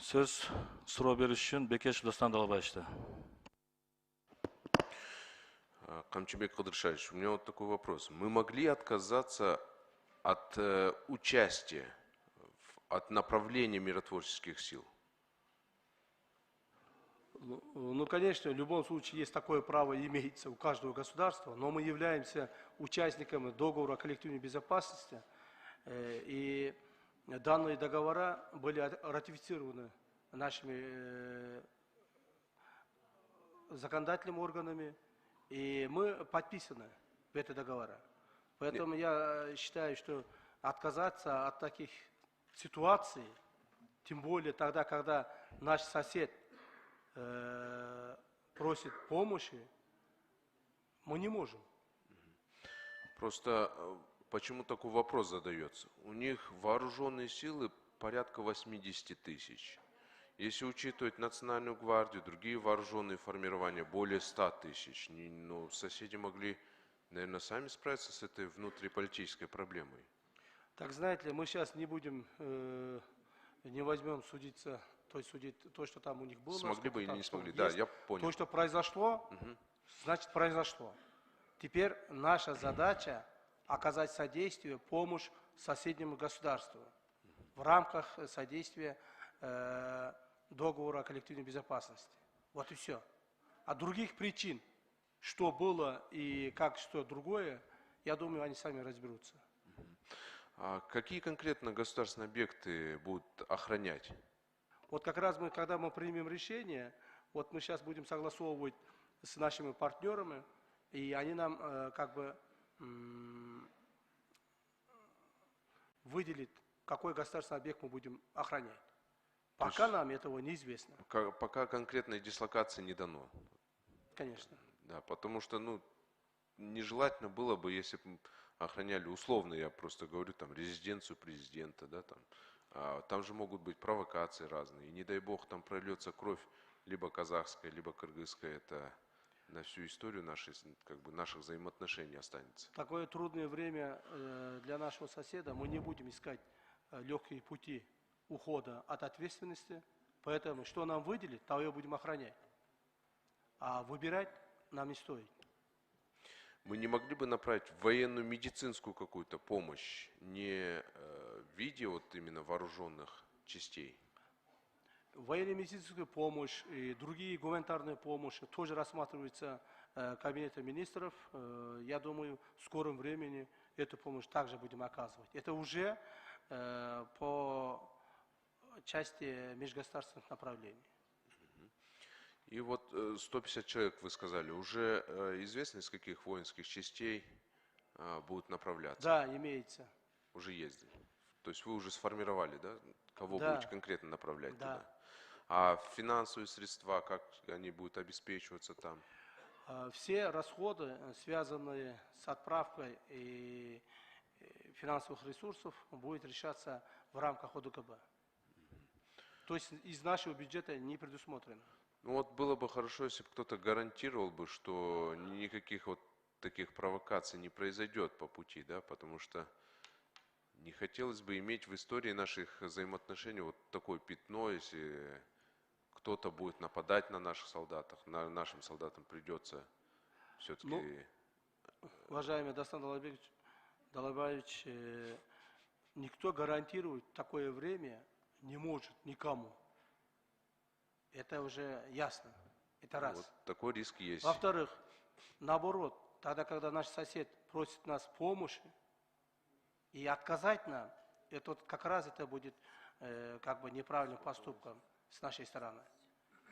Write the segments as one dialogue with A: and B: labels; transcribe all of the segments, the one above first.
A: Söz so'rov berish uchun Bekеш Достан Далабаевич'te.
B: Камчебек Кыдыршаевич, у меня вот такой вопрос. Мы могли отказаться от участия, от направления миротворческих сил?
C: Ну, конечно, в любом случае есть такое право, имеется у каждого государства, но мы являемся участниками договора о коллективной безопасности, и данные договора были ратифицированы нашими законодательными органами, и мы подписаны в эти договора. Поэтому я считаю, что отказаться от таких ситуаций, тем более тогда, когда наш сосед просит помощи, мы не можем.
B: Просто почему такой вопрос задается? У них вооруженные силы порядка 80 тысяч. Если учитывать Национальную гвардию, другие вооруженные формирования, более 100 тысяч, ну, соседи могли, наверное, сами справиться с этой внутриполитической проблемой.
C: Так знаете ли, мы сейчас не будем, не возьмем судиться, то есть судить то, что там у них было.
B: Смогли бы или
C: там,
B: не смогли,
C: есть.
B: да, я понял.
C: То, что произошло, значит произошло. Теперь наша задача оказать содействие, помощь соседнему государству в рамках содействия договора о коллективной безопасности. Вот и все. А других причин, что было и как что другое, я думаю, они сами разберутся.
B: А какие конкретно государственные объекты будут охранять?
C: Вот как раз когда мы примем решение, вот мы сейчас будем согласовывать с нашими партнерами, и они нам как бы выделят, какой государственный объект мы будем охранять. Пока нам этого неизвестно.
B: Пока конкретной дислокации не дано.
C: Конечно.
B: Да, потому что, ну, нежелательно было бы, если бы охраняли условно, я просто говорю, там, резиденцию президента, да, там же могут быть провокации разные, и не дай бог там прольется кровь либо казахская, либо кыргызская, это на всю историю наших взаимоотношений останется.
C: Такое трудное время для нашего соседа, мы не будем искать легкие пути ухода от ответственности, поэтому что нам выделит, того и будем охранять. А выбирать нам не стоит.
B: Мы не могли бы направить военную медицинскую какую-то помощь, не в виде вот именно вооруженных частей?
C: Военная медицинская помощь и другие гуманитарные помощи тоже рассматриваются Кабинетом министров. Я думаю, в скором времени эту помощь также будем оказывать. Это уже по части межгосударственных направлений.
B: И вот 150 человек, вы сказали, уже известно, из каких воинских частей будут направляться?
C: Да, имеется.
B: Уже ездили. То есть вы уже сформировали, да, кого
C: Да.
B: будете конкретно направлять
C: Да.
B: туда? А финансовые средства, как они будут обеспечиваться там?
C: Все расходы, связанные с отправкой и финансовых ресурсов, будет решаться в рамках ОДКБ. То есть из нашего бюджета не предусмотрено.
B: Ну вот было бы хорошо, если бы кто-то гарантировал бы, что никаких вот таких провокаций не произойдет по пути, да, потому что не хотелось бы иметь в истории наших взаимоотношений вот такое пятно, если кто-то будет нападать на наших солдатах, нашим солдатам придется все-таки...
C: Ну, уважаемый Достан Далабаевич, никто гарантировать такое время не может никому. Это уже ясно. Это раз.
B: Вот такой риск есть.
C: Во-вторых, наоборот, тогда, когда наш сосед просит нас помощи, и отказать нам, это вот как раз это будет как бы неправильным поступком с нашей стороны.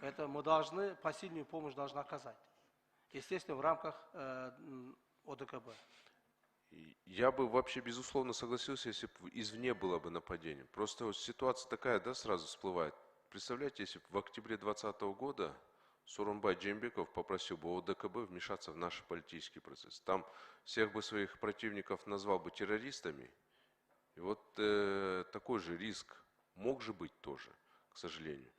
C: Поэтому мы должны, посильную помощь должны оказать. Естественно, в рамках ОДКБ.
B: Я бы вообще, безусловно, согласился, если бы извне было бы нападение. Просто вот ситуация такая, да, сразу всплывает. Представляете, если бы в октябре 2020 года Сооронбай Джеймбеков попросил бы ОДКБ вмешаться в наш политический процесс. Там всех бы своих противников назвал бы террористами. И вот такой же риск мог же быть тоже, к сожалению.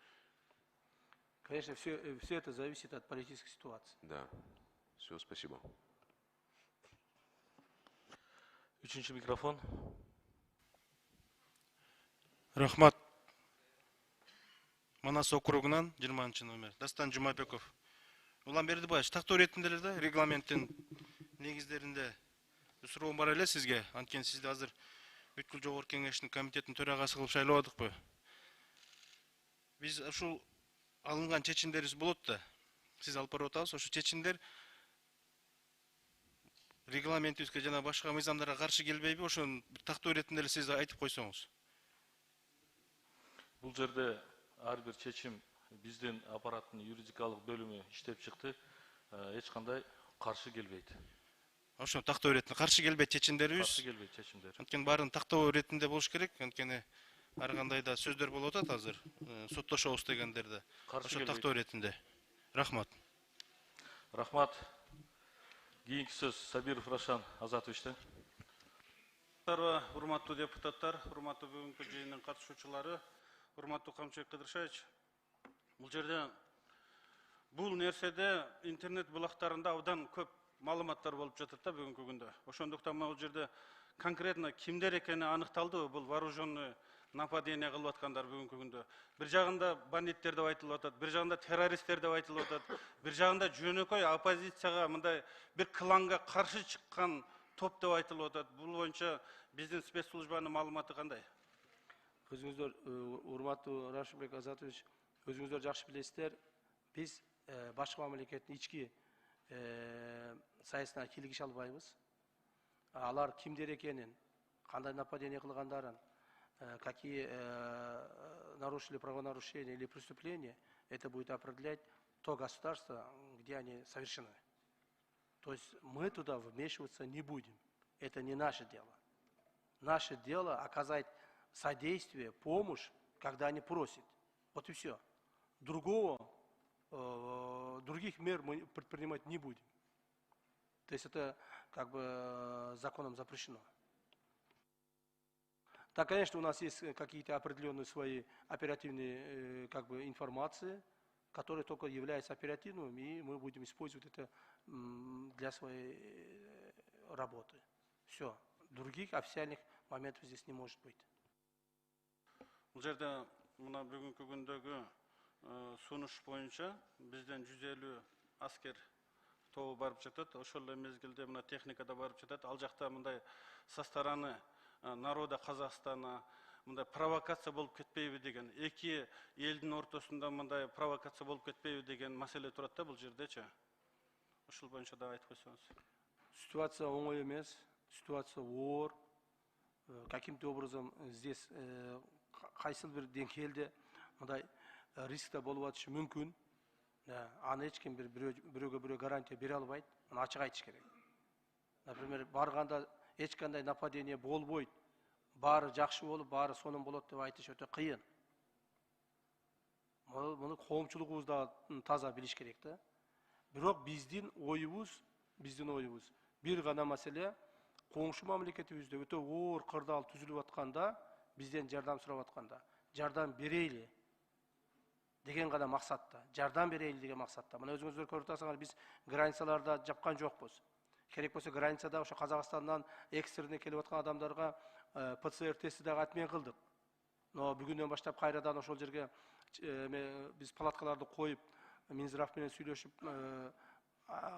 C: Конечно, все это зависит от политической ситуации.
B: Да. Все, спасибо.
A: Üçüncü mikrofon.
D: Рахмат. Манас округунан 20 номер. Дастан Жумабеков. Улан Бердибаевич, тактоо иретинделер да регламенттин негиздеринде суроо бар эле сизге. Анткени сизди азыр бүткүл жогорку кеңештин комитеттин төрагасы кылып шайлабадыкпы? Биз ушул алынган чечимдерибиз болот да. Сиз алып барып атабыз, ошол чечимдер регламентибизге жана башка мыйзамдарга каршы келбейби? Ошону тактоо иретинде эле сиз айтып койсоңуз.
A: Бул жерде ар бир чечим биздин аппараттын юридикалык бөлүмү иштеп чыкты. Эч кандай каршы келбейт.
D: Ошо тактоо иретине каршы келбейт чечимдерибиз.
A: Каршы келбейт чечимдер.
D: Анткени баарын тактоо иретинде болуш керек. Анткени ар кандай да сөздөр болуп атат азыр. Соттошобуз дегендерде. Ошо тактоо иретинде. Рахмат.
A: Рахмат. Кийинки сөз Сабиров Рашан Азатовичтен.
E: Урматтуу депутаттар, урматтуу бүгүнкү жыйындын катышуучулары, урматтуу Камчыбек Кыдыршевич. Бул жерде бул нерседе интернет булактарында абдан көп маалыматтар болуп жатат да бүгүнкү күндө. Ошондуктан бул жерде конкретно кимдер экени аныкталдыбы? Бул вооруженный нападение кылып аткандар бүгүнкү күндө. Бир жагында бандиттер деп айтылып атат, бир жагында террористтер деп айтылып атат, бир жагында жөнөкөй оппозицияга мындай бир кланга каршы чыккан топ деп айтылып атат. Бул боюнча биздин спецслужбанын маалыматы кандай?
C: Өзүңүздөр, урматтуу Рашидбек Азатович, өзүңүздөр жакшы билесиздер, биз башка мамлекеттин ички саясатына кийлигише албайбыз. Алар кимдер экенин, кандай нападение кылгандарын, какие нарушили правонарушения или преступления, это будет определять то государство, где они совершены. То есть мы туда вмешиваться не будем. Это не наше дело. Наше дело оказать содействие, помощь, когда они просят. Вот и все. Других мер мы предпринимать не будем. То есть это как бы законом запрещено. Да, конечно, у нас есть какие-то определенные свои оперативные как бы информации, которые только являются оперативными, и мы будем использовать это для своей работы. Все. Других официальных моментов здесь не может быть.
E: Бул жерде мына бүгүнкү күндөгү сунуш боюнча бизден 150 аскер тобу барып жатат. Ошол эле мезгилде мына техника да барып жатат. Ал жакта мындай со стороны народа Казакстана мындай провокация болуп кетпейби деген, эки элдин ортосунда мындай провокация болуп кетпейби деген маселе турат да бул жердечи. Ошол боюнча да айтып койсоңуз.
C: Ситуация оңой эмес, ситуация оор. Каким-то образом здесь кайсыл бир деңгээлде мындай рисктер болуп атышы мүмкүн. Аны эч ким бирөөгө бирөө гарантия бере албайт. Аны ачык айтыш керек. Например, барганда эч кандай нападение болбойт. Баары жакшы болуп, баары сонун болот деп айтыш өтө кыйын. Муну коомчулугубуз да таза билиш керек да. Бирок биздин оюбуз бир гана маселе, коңшу мамлекетибизде өтө оор кырдаал түзүлүп атканда, бизден жардам сурап атканда, жардам берейли деген гана максатта, жардам берейли деген максатта. Мына өзүңүздөр көрүп атасыңар, биз границаларда жапкан жокпуз. Керек болсо границада ошо Казакстандан экстренный келип аткан адамдарга ПЦР тести дагы отмен кылдык. Но бүгүндөн баштап кайрадан ошол жерге биз палаткаларды коюп, Минздрав менен сүйлөшүп,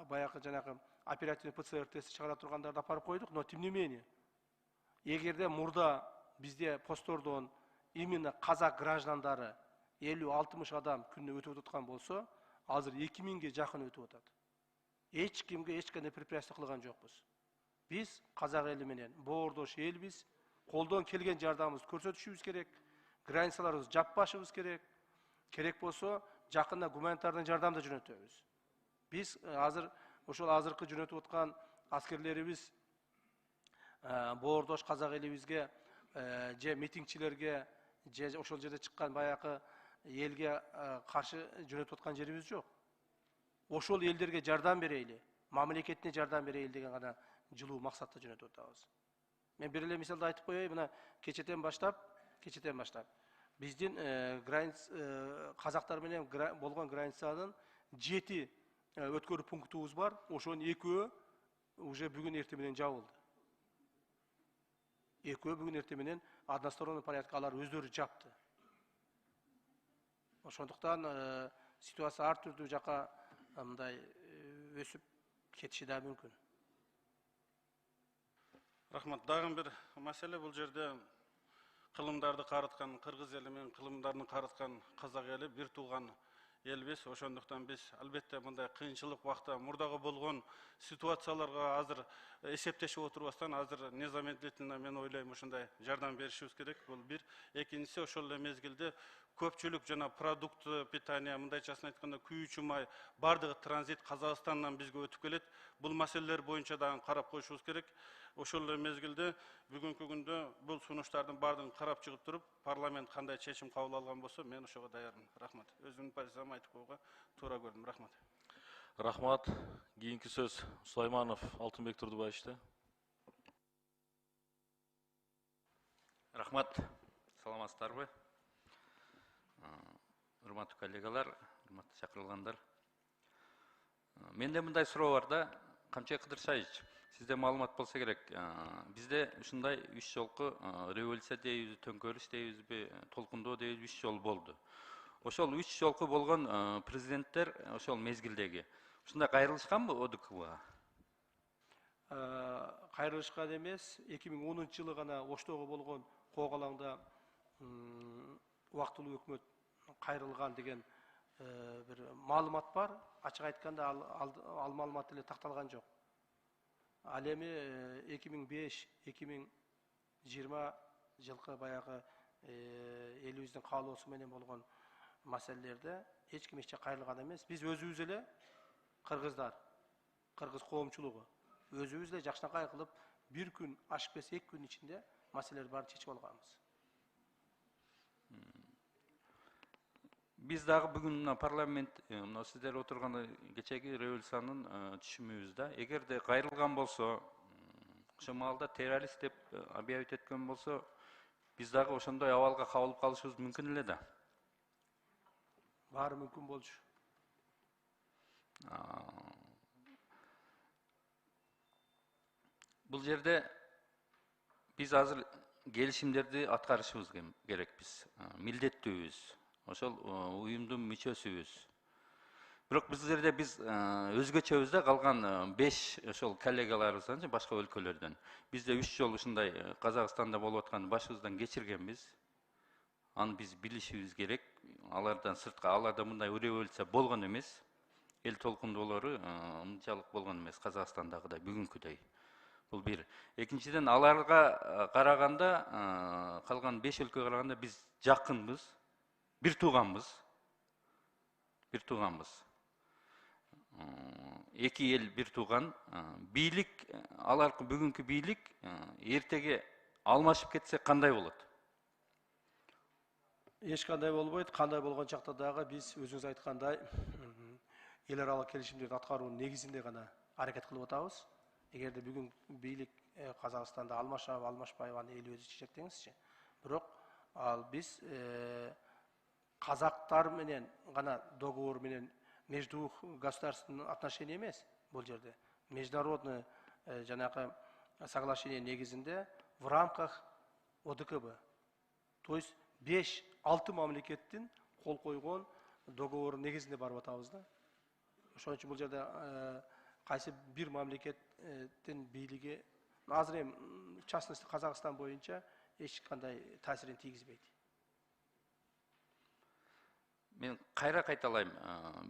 C: баягы жанагы оперативный ПЦР тести чыгара тургандарды апарып койдук. Но тем не менее, эгерде мурда бизде посттордон именно казак граждандары 50-60 адам күнүнө өтүп аткан болсо, азыр 2000ге жакын өтүп атат. Эч кимге эч кандай препятствие кылган жокпуз. Биз казак эли менен боордош элбиз, колдон келген жардамыбызды көрсөтүшүбүз керек, границаларыбызды жаппашыбыз керек. Керек болсо жакында гуманитардык жардам да жөнөтөбүз. Биз азыр ошол азыркы жөнөтүп аткан аскерлерибиз боордош казак элибизге же митингчилерге же ошол жерде чыккан баягы элге каршы жөнөтүп аткан жерибиз жок. Ошол элдерге жардам берейли, мамлекетине жардам берейли деген гана жылуу максатта жөнөтүп атабыз. Мен бир эле мисалды айтып коеюн, мына кечетен баштап биздин казактар менен болгон границанын 7 өткөрүү пунктубуз бар. Ошонун 2-өө уже бүгүн эртең менен жабылды. 2-өө бүгүн эртең менен односторонний порядка алар өздөрү жапты. Ошондуктан ситуация ар түрдүү жака мындай өсүп кетиши да мүмкүн.
E: Рахмат. Дагы бир маселе, бул жерде кылымдарды карыткан кыргыз эли менен кылымдарын карыткан казак эли бир тууган элбиз. Ошондуктан биз албетте мындай кыйынчылык убакта мурдагы болгон ситуацияларга азыр эсептешип отурбастан, азыр незамедлительно мен ойлойм ушундай жардам беришибиз керек. Бул бир. Экинчиси, ошол эле мезгилде көпчүлүк жана продукт питания, мындайчасын айтканда күйүүчү май бардыгы транзит Казакстандан бизге өтүп келет. Бул маселелер боюнча дагы карап коюшубуз керек. Ошол эле мезгилде бүгүнкү күндө бул сунуштардын бардыгын карап чыгып туруп, парламент кандай чечим кабыл алган болсо, мен ошого даярмын. Рахмат. Өзүмдүн позициямды айтып коюуга туура көрдүм. Рахмат.
A: Рахмат. Кийинки сөз Сулайманов Алтынбек Турдубаевичте.
F: Рахмат. Саламатсыздарбы? Урматтуу коллегалар, урматтуу чакырылгандар. Менде мындай суроо бар да, Камчыбек Кыдыршаевич, сизде маалымат болсо керек. Бизде ушундай 3 жолку революция дейбиз, төңкөрүш дейбизби, толкундоо дейбиз, 3 жол болду. Ошол 3 жолку болгон президенттер ошол мезгилдеги ушундай кайрылышканбы ОДКБга?
C: Кайрылышкан эмес, 2010-жылы гана Оштогу болгон коогалаңда убактылуу өкмөт кайрылган деген бир маалымат бар. Ачык айтканда ал маалымат эле такталган жок. Ал эми 2005-2020 жылкы баягы элибиздин каалоосу менен болгон маселелерде эч ким кайрылган эмес. Биз өзүбүз эле кыргыздар, кыргыз коомчулугу өзүбүз эле жакшынакай кылып бир күн ашып кетсе 2 күн ичинде маселелерди баарын чечип алганбыз.
F: Биз дагы бүгүн парламент, мына сиздер отурган кечеги революциянын түшүмүбүздө, эгерде кайрылган болсо, ошол маалда террорист деп объявить эткен болсо, биз дагы ошондой абалга кабылып калышыбыз мүмкүн эле да.
C: Баары мүмкүн болчу.
F: Бул жерде биз азыр келишимдерди аткарышыбыз керекпиз, милдеттүүбүз. Ошол уюмдун мүчөсүбүз. Бирок бул жерде биз өзгөчөбүз да, калган 5 ошол коллегаларыбыздан, башка өлкөлөрдөн. Бизде 3 жол ушундай Казакстанда болуп аткан башыбыздан кечиргенбиз. Аны биз билишибиз керек. Алардан сыртка, аларда мындай революция болгон эмес. Эл толкундоолору мынчалык болгон эмес Казакстандагыдай, бүгүнкүдөй. Бул бир. Экинчиден, аларга караганда, калган 5 өлкөгө караганда биз жакынбыз. Бир тууганбыз. Эки эл бир тууган. Бийлик, аларкы бүгүнкү бийлик эртеге алмашып кетсе кандай болот?
C: Эч кандай болбойт. Кандай болгон чакта дагы биз өзүңүз айткандай эл аралык келишимдерди аткаруунун негизинде гана аракет кылып атабыз. Эгерде бүгүн бийлик Казакстанда алмашабы, алмашпайбы, аны эл өзү чечет деңизчи. Бирок ал биз казактар менен гана договор менен между государственным отношения эмес бул жерде. Международный жанагы соглашение негизинде в рамках ОДКБ. То есть 5-6 мамлекеттин кол койгон договор негизинде барып атабыз да. Ошон үчүн бул жерде кайсы бир мамлекеттин бийлиги азыр эми в частности Казакстан боюнча эч кандай таасирин тийгизбейт.
F: Мен кайра кайталайм.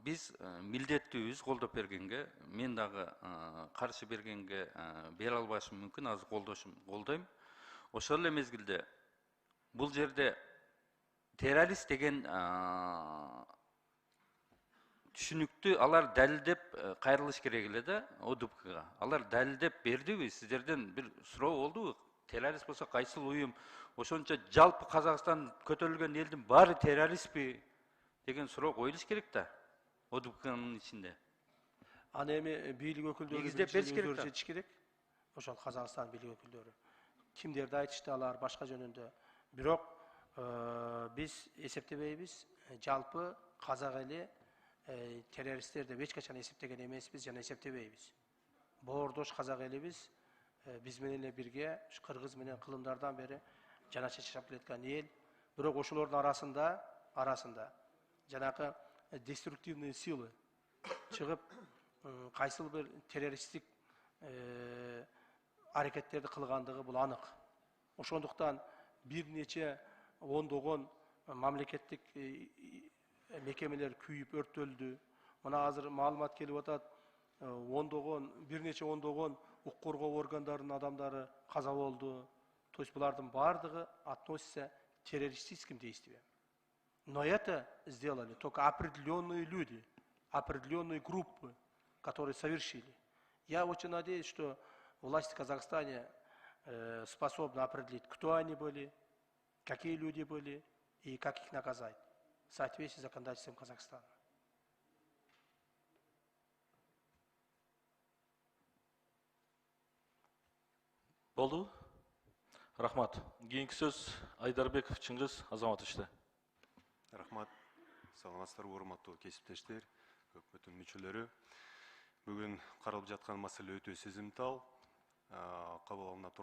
F: Биз милдеттүүбүз колдоп бергенге, мен дагы каршы бергенге бере албашым мүмкүн, азыр колдойм. Ошол эле мезгилде бул жерде террорист деген түшүнүктү алар далилдеп кайрылыш керек эле да ОДКБга. Алар далилдеп бердиби? Сиздерден бир суроо болдубу? Террорист болсо кайсыл уюм? Ошончо жалпы Казакстан көтөрүлгөн элдин баары террористпи деген суроо коюлуш керек да ОДКБнын ичинде.
C: Аны эми бийлик өкүлдөрү өздөрү чечиш керек. Ошол Казакстан бийлик өкүлдөрү. Кимдерди айтышты алар башка жөнүндө. Бирок биз эсептебейбиз. Жалпы казак эли террористтер деп эч качан эсептеген эмеспиз жана эсептебейбиз. Боордош казак элибиз биз менен эле бирге кыргыз менен кылымдардан бери жана чечип келаткан эл. Бирок ошолордун арасында жанагы деструктивный силы чыгып, кайсыл бир террористтик аракеттерди кылгандыгы бул анык. Ошондуктан бир нече ондогон мамлекеттик мекемелер күйүп өрттөлдү. Мына азыр маалымат келип атат, бир нече ондогон укук коргоо органдарынын адамдары каза болду. То есть булардын бардыгы относится к террористическим действиям. Но это сделали только определенные люди, определенные группы, которые совершили. Я очень надеюсь, что власти в Казахстане способны определить, кто они были, какие люди были и как их наказать в соответствии с законодательством Казахстана.
A: Болду? Рахмат. Кийинки сөз Айдарбеков Чыңгыз Азаматовичте.
G: Рахмат. Саламатсыздар, урматтуу кесиптештер, өкмөттүн мүчөлөрү. Бүгүн каралып жаткан маселе өтө сезимтал. Кабыл алына турган